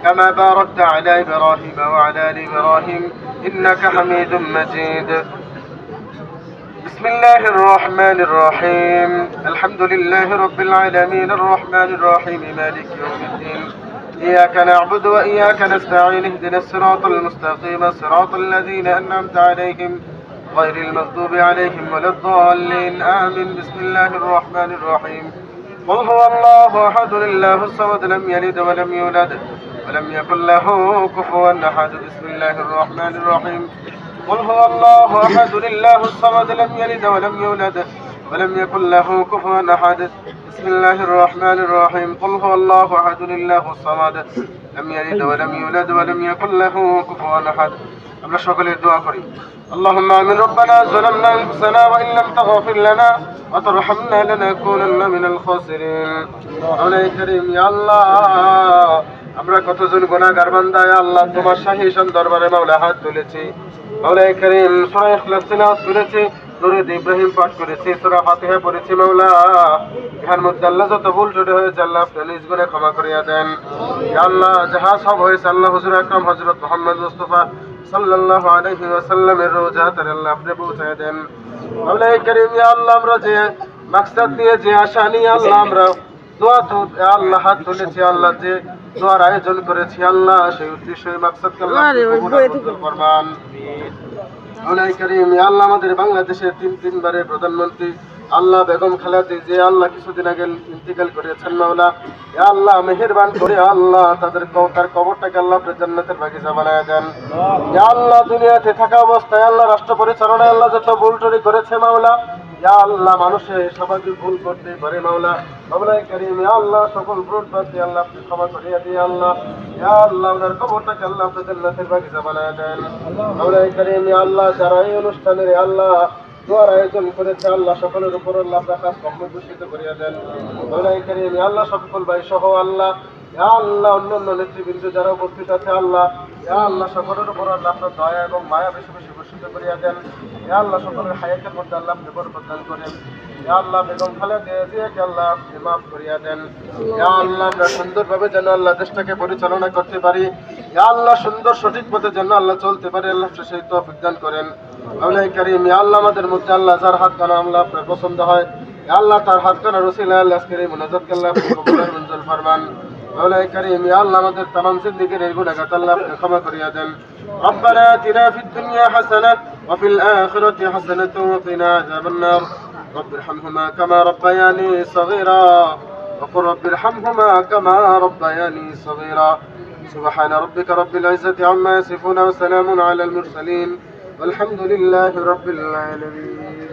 كما باركت على إبراهيم وعلى آل إبراهيم إنك حميد مجيد بسم الله الرحمن الرحيم الحمد لله رب العالمين الرحمن الرحيم مالك يوم الدين إياك نعبد وإياك نستعين اهدنا الصراط المستقيم صراط الذين أنعمت عليهم غير المغضوب عليهم ولا الضالين آمين بسم الله الرحمن الرحيم قل هو الله أحد الله الصمد لم يلد ولم يولد ولم يكن له كفوا أحد بسم الله الرحمن الرحيم قل هو الله أحد الله الصمد لم يلد ولم يولد ولم يكن له كفوا أحد بسم الله الرحمن الرحيم قل هو الله أحد الله الصمد لم يلد ولم يولد ولم يكن له كفوا أحد আমরা সকলে দোয়া করি اللهم آمين ربنا ظلمنا أنفسنا وإن لم تغفر لنا وترحمنا لنكونن من الخاسرين مولاي كريم يا الله আমরা কতজন গুনাহগার বান্দা ইয়া আল্লাহ তোমার শাহী শান দরবারে মাওলা হাত তুলেছি مولاي كريم সূরা ইখলাস তিলাওয়াত করেছি দরুদ ইব্রাহিম পাঠ করেছি সূরা ফাতিহা পড়েছি মাওলা ইহার মধ্যে আল্লাহ যত ভুল ত্রুটি হয়েছে আল্লাহ আপনি নিজ গুনাহ ক্ষমা করিয়া দেন ইয়া আল্লাহ যাহা সব হয়েছে আল্লাহ হুজুর আকরাম হযরত মুহাম্মদ মুস্তাফা সাল্লাল্লাহু আলাইহি ওয়াসাল্লামের রওজাতে আল্লাহ আপনি পৌঁছায় দেন مولاي كريم ইয়া আল্লাহ আমরা যে মাকসাদ নিয়ে যে আশা নিয়ে আল্লাহ আমরা দোয়া তো আল্লাহ হাত তুলেছি আল্লাহ যে দোয়ার আয়োজন করেছি আল্লাহ সেই উদ্দেশ্য মাকসাদকে আল্লাহ কবুল ফরমান مولاي كريم ইয়া আল্লাহ আমাদের বাংলাদেশের তিনবারের প্রধানমন্ত্রী আল্লাহ বেগম খালেদা জিয়া আল্লাহ কিছুদিন আগে ইন্তেকাল করেছেন মাওলা ইয়া আল্লাহ মেহেরবান করে আল্লাহ তার কবরটাকে আল্লাহ আপনার জান্নাতের বাগিচা বানায় দেন ইয়া আল্লাহ দুনিয়াতে থাকা অবস্থায় আল্লাহ রাষ্ট্র পরিচালনায় আল্লাহ যত ভুল ত্রুটি করেছে মাওলা ইয়া আল্লাহ মানুষের সবাইকে ভুল করতে পারে মাওলা مولاي كريم ইয়া আল্লাহ সকল ভুল বাদ আল্লাহ আপনি ক্ষমা করে দিয়ে আল্লাহ ইয়া আল্লাহ ওনার কবরটাকে আল্লাহ আপনার জান্নাতের বাগিচা বানায় দেন مولاي كريم ইয়া আল্লাহ যারা এই অনুষ্ঠানের আল্লাহ দোয়ার আয়োজন করেছে আল্লাহ সকলের উপর আল্লাহ আপনার কাজ কখনো দূষিত করিয়া দেন مولاي كريم ইয়া আল্লাহ সকল ভাই সহ আল্লাহ ইয়া আল্লাহ অন্যান্য নেতৃবৃন্দ যারা উপস্থিত আছে আল্লাহ ইয়া আল্লাহ সকলের উপর আল্লাহ আপনার দয়া এবং মায়া বেশি বেশি বর্ষিত করিয়া দেন ইয়া আল্লাহ সকলের হায়াতের মধ্যে আল্লাহ আপনি বরকত দান করেন ইয়া আল্লাহ বেগম খালেদা জিয়াকে আল্লাহ আপনি মাফ করিয়া দেন ইয়া আল্লাহ আমরা সুন্দরভাবে যেন আল্লাহ দেশটাকে পরিচালনা করতে পারি ইয়া আল্লাহ সুন্দর সঠিক পথে যেন আল্লাহ চলতে পারি আল্লাহ সেই তৌফিক দান করেন مولاي كريم ইয়া আল্লাহ আমাদের মধ্যে আল্লাহ যার হাত কানা আল্লাহ আপনার পছন্দ হয় ইয়া আল্লাহ তার হাত কানা রসিলায় আল্লাহ আজকের এই মুনাজাতকে আল্লাহ আপনি কবুল আর মঞ্জুর ফরমান مولاي كريم ইয়া আল্লাহ আমাদের तमाम জিন্দেগীর এই গুনাহগার আল্লাহ আপনি ক্ষমা করিয়া দেন ربنا آتنا في الدنيا حسنة وفي الآخرة حسنة وقنا عذاب النار رب ارحمهما كما ربياني صغيرا وقل رب ارحمهما كما ربياني صغيرا سبحان ربك رب العزة عما يصفون وسلام على المرسلين والحمد لله رب العالمين